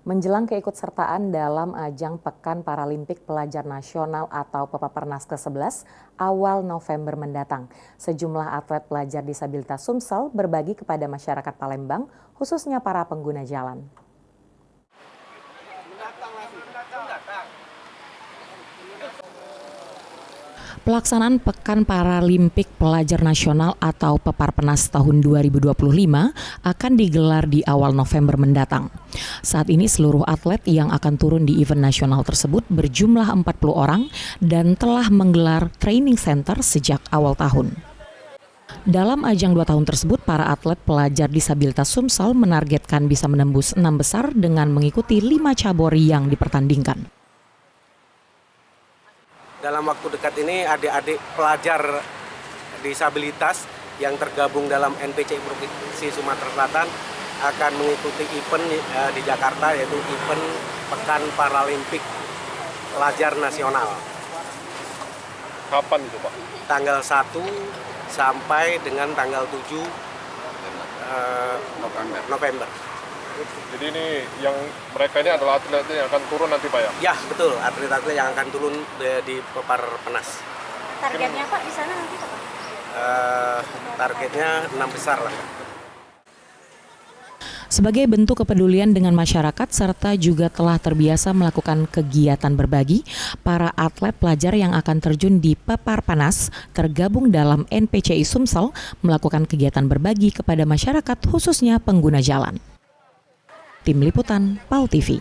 menjelang keikutsertaan dalam ajang Pekan Paralimpik Pelajar Nasional atau Peparnas ke-11 awal November mendatang. Sejumlah atlet pelajar disabilitas Sumsel berbagi kepada masyarakat Palembang, khususnya para pengguna jalan. Pelaksanaan Pekan Paralimpik Pelajar Nasional atau Peparnas tahun 2025 akan digelar di awal November mendatang. Saat ini seluruh atlet yang akan turun di event nasional tersebut berjumlah 40 orang dan telah menggelar training center sejak awal tahun. Dalam ajang 2 tahun tersebut, para atlet pelajar disabilitas Sumsel menargetkan bisa menembus 6 besar dengan mengikuti 5 cabur yang dipertandingkan. Dalam waktu dekat ini adik-adik pelajar disabilitas yang tergabung dalam NPCI Provinsi Sumatera Selatan akan mengikuti event di Jakarta, yaitu event Pekan Paralimpik Pelajar Nasional. Kapan itu, Pak? Tanggal 1 sampai dengan tanggal 7 November. Jadi ini yang mereka ini adalah atlet yang akan turun nanti, Pak, ya? Ya, betul, atlet-atlet yang akan turun di Peparnas. Targetnya Pak di sana nanti Pak? Targetnya 6 besar lah. Sebagai bentuk kepedulian dengan masyarakat serta juga telah terbiasa melakukan kegiatan berbagi, para atlet pelajar yang akan terjun di Peparnas tergabung dalam NPCI Sumsel melakukan kegiatan berbagi kepada masyarakat khususnya pengguna jalan. Tim Liputan, PAL TV.